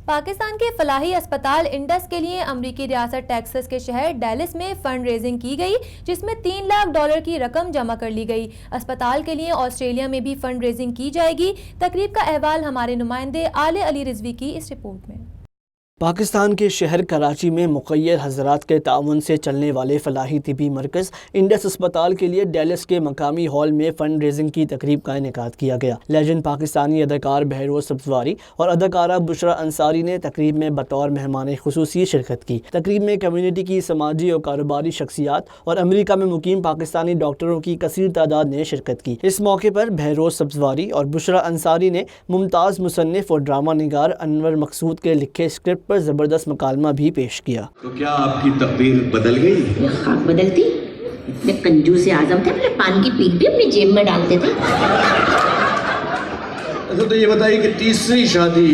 پاکستان کے فلاحی اسپتال انڈس کے لیے امریکی ریاست ٹیکساس کے شہر ڈیلس میں فنڈ ریزنگ کی گئی، جس میں $3 لاکھ کی رقم جمع کر لی گئی۔ اسپتال کے لیے آسٹریلیا میں بھی فنڈ ریزنگ کی جائے گی۔ تقریب کا احوال ہمارے نمائندے آل علی رضوی کی اس رپورٹ میں۔ پاکستان کے شہر کراچی میں مخیر حضرات کے تعاون سے چلنے والے فلاحی طبی مرکز انڈس اسپتال کے لیے ڈیلس کے مقامی ہال میں فنڈ ریزنگ کی تقریب کا انعقاد کیا گیا۔ لیجنڈ پاکستانی اداکار بہروز سبزواری اور اداکارہ بشرا انصاری نے تقریب میں بطور مہمان خصوصی شرکت کی۔ تقریب میں کمیونٹی کی سماجی اور کاروباری شخصیات اور امریکہ میں مقیم پاکستانی ڈاکٹروں کی کثیر تعداد نے شرکت کی۔ اس موقع پر بہروز سبزواری اور بشرا انصاری نے ممتاز مصنف اور ڈرامہ نگار انور مقصود کے لکھے اسکرپٹ پر زبردست مکالمہ بھی پیش کیا۔ تو کیا آپ کی تقدیر بدل گئی؟ خاک بدلتی؟ میں کنجوس اعظم تھے، اپنے پان کی پیک بھی اپنی جیب میں ڈالتے تھے۔ تو یہ بتائیے کہ تیسری شادی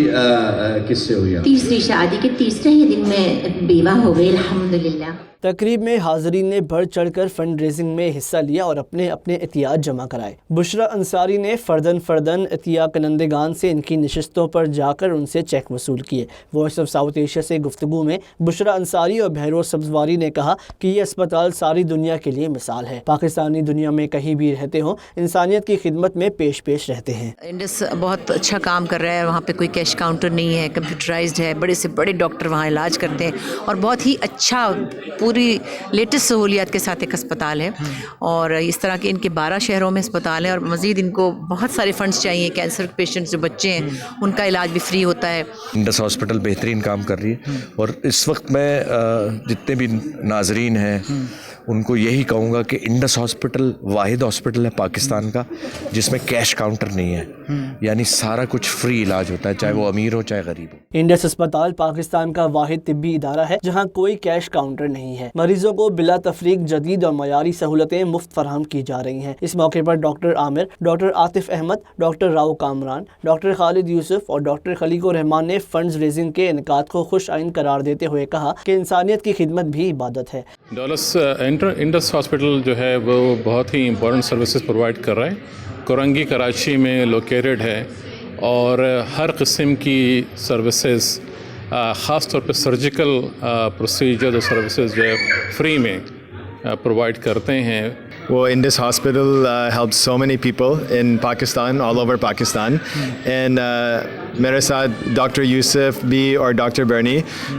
کس سے ہوئی؟ تیسری شادی کے تیسرے ہی دن میں بیوہ ہو گئی الحمدللہ۔ تقریب میں حاضرین نے بڑھ چڑھ کر فنڈ ریزنگ میں حصہ لیا اور اپنے اپنے عطیات جمع کرائے۔ بشرا انصاری نے فردن عطیہ کنندگان سے ان کی نشستوں پر جا کر ان سے چیک وصول کیے۔ وائس آف ساؤتھ ایشیا سے گفتگو میں بشرا انصاری اور بہروز سبزواری نے کہا کہ یہ اسپتال ساری دنیا کے لیے مثال ہے۔ پاکستانی دنیا میں کہیں بھی رہتے ہوں، انسانیت کی خدمت میں پیش رہتے ہیں۔ انڈس بہت اچھا کام کر رہا ہے، وہاں پہ کوئی کیش کاؤنٹر نہیں ہے، کمپیوٹرائزڈ ہے، بڑے سے بڑے ڈاکٹر وہاں علاج کرتے ہیں اور بہت ہی اچھا پوری لیٹسٹ سہولیات کے ساتھ ایک اسپتال ہے۔ اور اس طرح کے ان کے 12 شہروں میں اسپتال ہے اور مزید ان کو بہت سارے فنڈز چاہیے۔ کینسر پیشنٹس جو بچے ہیں ان کا علاج بھی فری ہوتا ہے۔ انڈس ہاسپٹل بہترین کام کر رہی ہے اور اس وقت میں جتنے بھی ناظرین ہیں ان کو یہی کہوں گا کہ انڈس ہاسپٹل واحد ہاسپٹل ہے پاکستان کا جس میں کیش کاؤنٹر نہیں ہے، یعنی سارا کچھ فری علاج ہوتا ہے، چاہے وہ امیر ہو چاہے غریب ہو۔ انڈس اسپتال پاکستان کا واحد طبی ادارہ ہے جہاں کوئی کیش کاؤنٹر نہیں ہے۔ مریضوں کو بلا تفریق جدید اور معیاری سہولتیں مفت فراہم کی جا رہی ہیں۔ اس موقع پر doctor Aamir, doctor Atif Ahmed, doctor Rao Kamran, doctor Khalid Yousuf اور ڈاکٹر خلیق الرحمان نے فنڈز ریزنگ کے انعقاد کو خوش آئند قرار دیتے ہوئے کہا کہ انسانیت کی خدمت بھی عبادت ہے۔ ڈالس انڈس ہاسپٹل جو ہے وہ بہت ہی امپورٹنٹ سروسز پرووائڈ کر رہا ہے۔ کورنگی کراچی میں لوکیٹڈ ہے اور ہر قسم کی سروسز، خاص طور پہ سرجیکل پروسیجر اور سروسز جو ہے فری میں پرووائڈ کرتے ہیں۔ Well, Indus Hospital helps so many people in Pakistan, all over Pakistan. And میرے ساتھ ڈاکٹر یوسف بھی اور ڈاکٹر برنی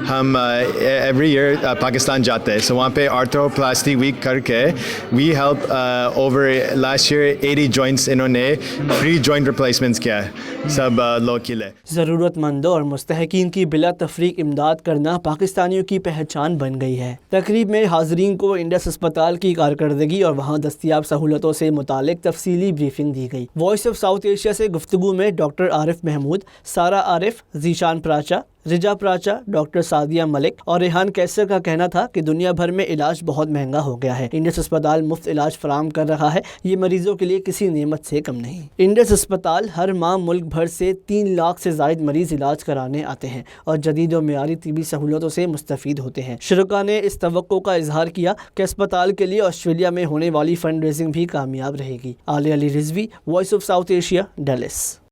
ہم ایوری ایئر پاکستان جاتے ہیں، سو وہاں پہ آرتھروپلاسٹی ویک کر کے we help over last year 80 joints انہوں نے فری جوائنٹ ریپلیسمنٹس کیا ہے سب لوگ کے لیے۔ ضرورت مندوں اور مستحقین کی بلا تفریق امداد کرنا پاکستانیوں کی پہچان بن گئی ہے۔ تقریب میں حاضرین کو انڈس اسپتال کی کارکردگی اور وہاں دستیاب سہولتوں سے متعلق تفصیلی بریفنگ دی گئی۔ وائس آف ساؤتھ ایشیا سے گفتگو میں ڈاکٹر عارف محمود، سارا عارف، ذیشان پراچا، رجا پراچا، ڈاکٹر سعدیہ ملک اور ریحان کیسر کا کہنا تھا کہ دنیا بھر میں علاج بہت مہنگا ہو گیا ہے۔ انڈس اسپتال مفت علاج فراہم کر رہا ہے، یہ مریضوں کے لیے کسی نعمت سے کم نہیں۔ انڈس اسپتال ہر ماہ ملک بھر سے 3 لاکھ سے زائد مریض علاج کرانے آتے ہیں اور جدید و معیاری طبی سہولتوں سے مستفید ہوتے ہیں۔ شرکاء نے اس توقع کا اظہار کیا کہ اسپتال کے لیے آسٹریلیا میں ہونے والی فنڈ ریزنگ بھی کامیاب رہے گی۔ Aal Ali Rizvi, voice of South Asia, deals.